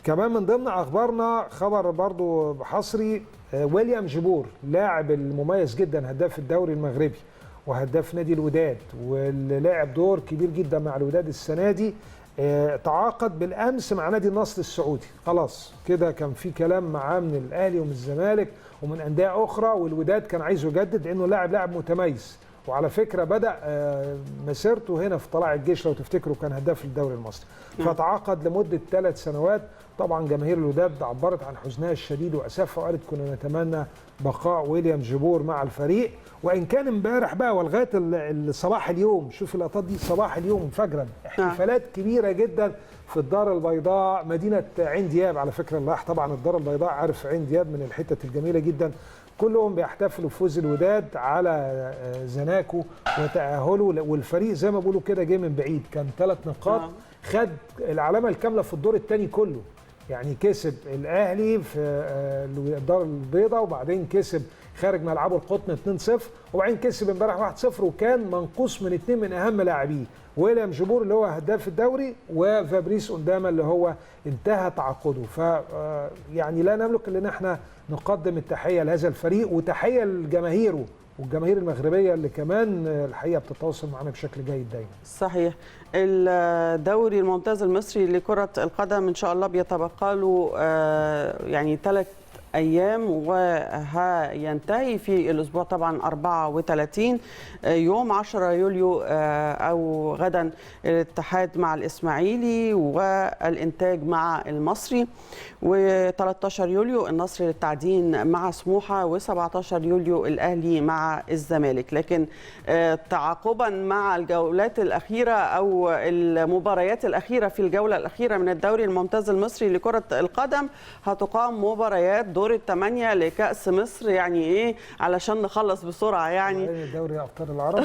كمان من ضمن اخبارنا خبر برضو حصري، ويليام جبور لاعب المميز جدا هداف الدوري المغربي وهداف نادي الوداد واللي لعب دور كبير جدا مع الوداد السنه دي، تعاقد بالامس مع نادي النصر السعودي. خلاص كده كان في كلام معاه من الاهلي ومن الزمالك ومن انديه اخرى، والوداد كان عايزه يجدد لانه لاعب متميز. وعلى فكره بدا مسيرته هنا في طلائع الجيش لو تفتكروا، كان هداف الدوري المصري. فتعاقد لمده 3 سنوات. طبعا جماهير الوداد عبرت عن حزنها الشديد واسفها وقالت كنا نتمنى بقاء ويليام جبور مع الفريق، وان كان امبارح بقى ولغايه صباح اليوم، شوف اللقطات دي صباح اليوم فجرا، احتفالات كبيره جدا في الدار البيضاء مدينه عين دياب. على فكره الله طبعا الدار البيضاء عارف عين دياب من الحتت الجميله جدا، كلهم بيحتفلوا بفوز الوداد على زناكو وتأهله، والفريق زي ما بيقولوا كده جه من بعيد، كان 3 نقاط، خد العلامه الكامله في الدور الثاني كله. يعني كسب الاهلي في الدار البيضاء، وبعدين كسب خارج ملعبه القطن 2-0، وبعدين كسب امبارح 1-0، وكان منقوص من 2 من اهم لاعبيه، ويليام جبور اللي هو هداف الدوري وفابريس أنداما اللي هو انتهى تعاقده. ف يعني لا نملك الا ان احنا نقدم التحيه لهذا الفريق وتحيه لجماهيره والجماهير المغربيه اللي كمان الحقيقه بتتواصل معنا بشكل جيد دايما. صحيح. الدوري الممتاز المصري لكرة القدم إن شاء الله بيتبقى له يعني 3 أيام وهينتهي في الأسبوع طبعا 34 يوم 10 يوليو أو غدا الاتحاد مع الإسماعيلي والإنتاج مع المصري، و13 يوليو النصر للتعدين مع سموحة، و17 يوليو الأهلي مع الزمالك. لكن تعاقبا مع الجولات الأخيرة أو المباريات الأخيرة في الجولة الأخيرة من الدوري الممتاز المصري لكرة القدم هتقام مباريات دور ال8 لكأس مصر. يعني ايه علشان نخلص بسرعه يعني دوري ابطال العرب.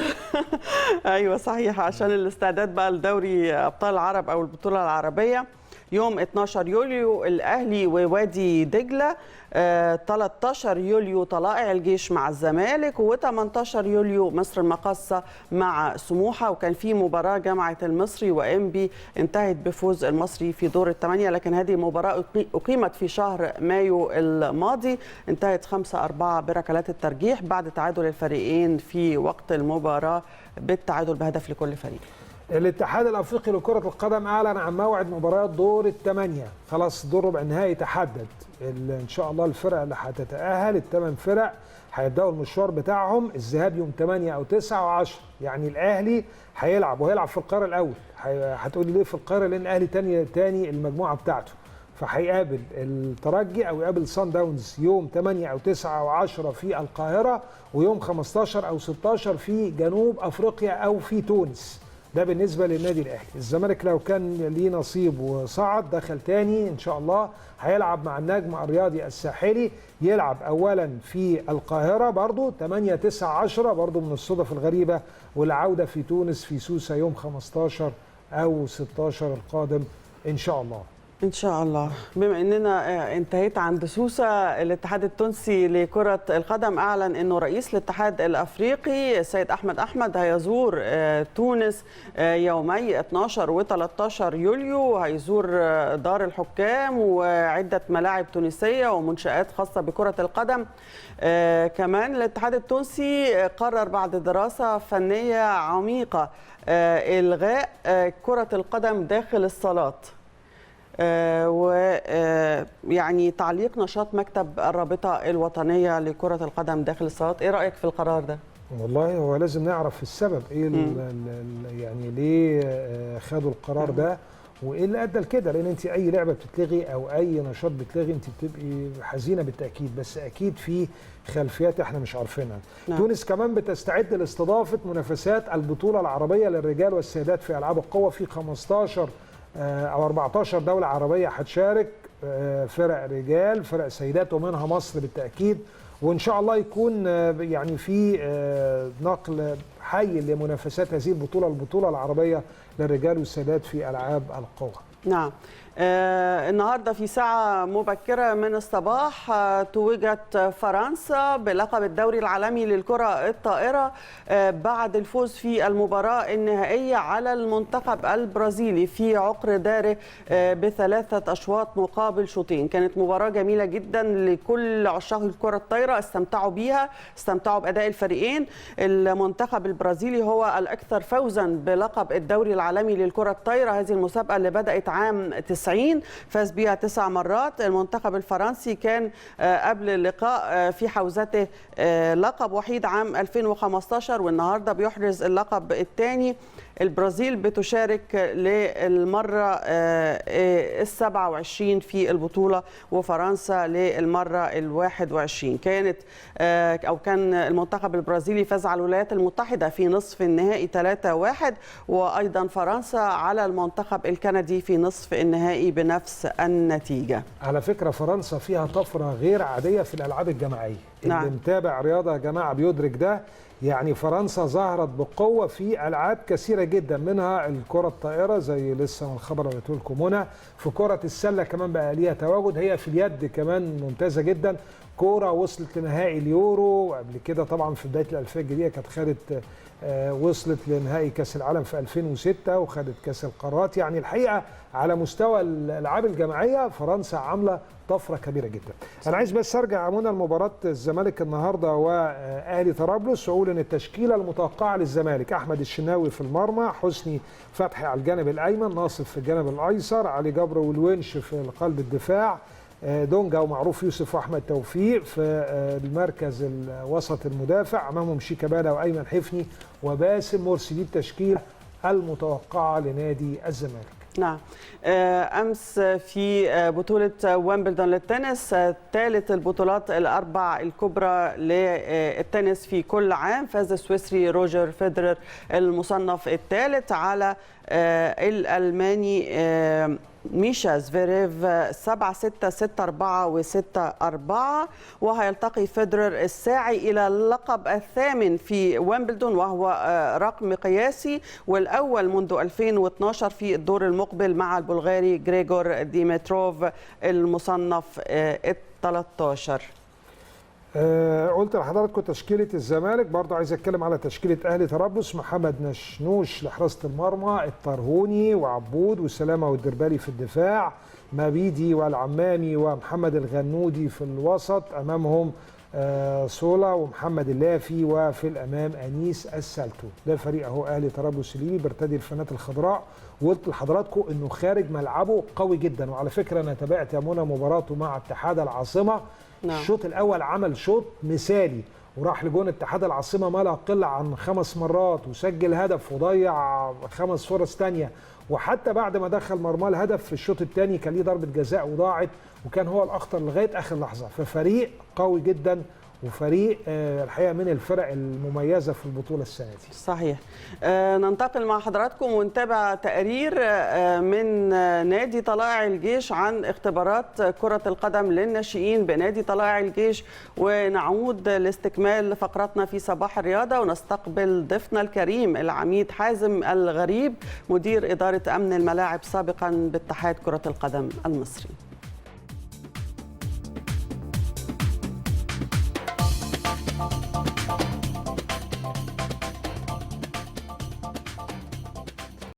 ايوه صحيح، عشان الاستعداد بقى لدوري ابطال العرب او البطوله العربيه. يوم 12 يوليو الاهلي ووادي دجله، 13 يوليو طلائع الجيش مع الزمالك، و18 يوليو مصر المقاصة مع سموحة. وكان في مباراة جامعة المصري وإنبي انتهت بفوز المصري في دور ال8، لكن هذه المباراة أقيمت في شهر مايو الماضي، انتهت 5-4 بركلات الترجيح بعد تعادل الفريقين في وقت المباراة بالتعادل بهدف لكل فريق. الاتحاد الافريقي لكره القدم اعلن عن موعد مباريات دور ال8، خلاص دور ربع النهائي تحدد. ان شاء الله الفرق اللي هتتاهل ال8 فرق هيبداوا المشوار بتاعهم، الذهاب يوم 8 او 9 و10. يعني الاهلي هيلعب في القاره الاول. هتقولي ليه في القاره؟ لان الاهلي تاني المجموعه بتاعته، فهيقابل الترجي او يقابل صن داونز يوم 8 او 9 و10 في القاهره، ويوم 15 او 16 في جنوب افريقيا او في تونس. ده بالنسبه للنادي الاهلي. الزمالك لو كان ليه نصيب وصعد دخل تاني ان شاء الله، هيلعب مع النجم الرياضي الساحلي، يلعب اولا في القاهره برضو 8 9 10 برضو من الصدف الغريبه، والعوده في تونس في سوسه يوم 15 او 16 القادم ان شاء الله. إن شاء الله. بما أننا انتهيت عند سوسة، الاتحاد التونسي لكرة القدم أعلن أنه رئيس الاتحاد الأفريقي السيد أحمد هيزور تونس يومي 12 و13 يوليو، هيزور دار الحكام وعدة ملاعب تونسية ومنشآت خاصة بكرة القدم. كمان الاتحاد التونسي قرر بعد دراسة فنية عميقة إلغاء كرة القدم داخل الصالات، ويعني تعليق نشاط مكتب الرابطة الوطنية لكرة القدم داخل الصالات. ايه رأيك في القرار ده؟ والله هو لازم نعرف السبب ايه يعني ليه خدوا القرار ده وايه اللي ادى لكده، لان انت اي لعبه بتتلغي او اي نشاط بتلغي انت بتبقي حزينه بالتاكيد، بس اكيد في خلفيات احنا مش عارفينها. تونس كمان بتستعد لاستضافه منافسات البطوله العربيه للرجال والسيدات في العاب القوه، في 15 أو 14 دولة عربية هتشارك، فرق رجال فرق سيدات ومنها مصر بالتأكيد، وإن شاء الله يكون يعني في نقل حي لمنافسات هذه البطولة العربية للرجال والسيدات في ألعاب القوى. نعم. النهارده في ساعة مبكرة من الصباح توجت فرنسا بلقب الدوري العالمي للكرة الطائرة بعد الفوز في المباراة النهائية على المنتخب البرازيلي في عقر داره ب3 أشواط مقابل شوطين. كانت مباراة جميلة جدا لكل عشاق الكرة الطائرة، استمتعوا بيها، استمتعوا بأداء الفريقين. المنتخب البرازيلي هو الأكثر فوزا بلقب الدوري العالمي للكرة الطائرة. هذه المسابقة اللي بدأت عام 90 فاز بها 9 مرات. المنتخب الفرنسي كان قبل اللقاء في حوزته لقب وحيد عام 2015 والنهارده بيحرز اللقب الثاني. البرازيل بتشارك للمرة ال27 في البطولة وفرنسا للمرة ال21. كان المنتخب البرازيلي فاز على الولايات المتحدة في نصف النهائي 3-1 وأيضا فرنسا على المنتخب الكندي في نصف النهائي بنفس النتيجة. على فكرة فرنسا فيها طفرة غير عادية في الألعاب الجماعية. نعم. اللي متابع رياضة يا جماعة بيدرك ده. يعني فرنسا ظهرت بقوة في ألعاب كثيرة جدا، منها الكرة الطائرة زي لسه من خبر قلت لكم هنا، في كرة السلة كمان بقى ليها تواجد، هي في اليد كمان ممتازة جدا. كورة وصلت لنهائي اليورو، وقبل كده طبعا في بداية الألفية الجديدة كانت خدت وصلت لنهائي كأس العالم في 2006 وخدت كأس القارات. يعني الحقيقة على مستوى الألعاب الجماعية فرنسا عاملة طفرة كبيرة جدا. أنا عايز بس أرجع عمونا لمباراة الزمالك النهاردة وأهلي طرابلس وأقول إن التشكيلة المتوقعة للزمالك: أحمد الشناوي في المرمى، حسني فتحي على الجانب الأيمن، ناصف في الجانب الأيسر، علي جبر والونش في قلب الدفاع، دونجا ومعروف يوسف واحمد توفيق في المركز الوسط المدافع، امامهم شيكابالا وايمن حفني وباسم مرسي. دي التشكيله المتوقعه لنادي الزمالك. نعم. أمس في بطولة ويمبلدون للتنس، ثالث البطولات الأربع الكبرى للتنس في كل عام، فاز السويسري روجر فيدرر المصنف الثالث على الألماني ميشا زفيريف 7-6 6-4 و6-4. وهيلتقي فيدرر الساعي إلى اللقب الثامن في ويمبلدون وهو رقم قياسي والأول منذ 2012 في الدور المقبل مع البلغاري غريغور ديمتروف المصنف ال13. قلت لحضراتكم تشكيلة الزمالك، برضه عايز اتكلم على تشكيلة اهلي طرابلس: محمد نشنوش لحراسة المرمى، الطرهوني وعبود وسلامة والدربالي في الدفاع، مبيدي والعمامي ومحمد الغنودي في الوسط، امامهم صولا ومحمد اللافي، وفي الامام انيس السالتو. ده فريق اهو اهلي طرابلس الليبي بيرتدي الفانات الخضراء، وقلت لحضراتكم انه خارج ملعبه قوي جدا. وعلى فكرة انا تابعت يا منى مباراته مع اتحاد العاصمة. نعم. الشوط الاول عمل شوط مثالي وراح لجون اتحاد العاصمه ما لا يقل عن 5 مرات وسجل هدف وضيع 5 فرص ثانيه، وحتى بعد ما دخل مرمى الهدف في الشوط الثاني كان ليه ضربه جزاء وضاعت وكان هو الاخطر لغايه اخر لحظه. ففريق قوي جدا وفريق الحقيقه من الفرق المميزه في البطوله السنه دي. صحيح. ننتقل مع حضراتكم ونتابع تقرير من نادي طلائع الجيش عن اختبارات كرة القدم للناشئين بنادي طلائع الجيش، ونعود لاستكمال فقرتنا في صباح الرياضة ونستقبل ضيفنا الكريم العميد حازم الغريب مدير إدارة أمن الملاعب سابقا باتحاد كرة القدم المصري.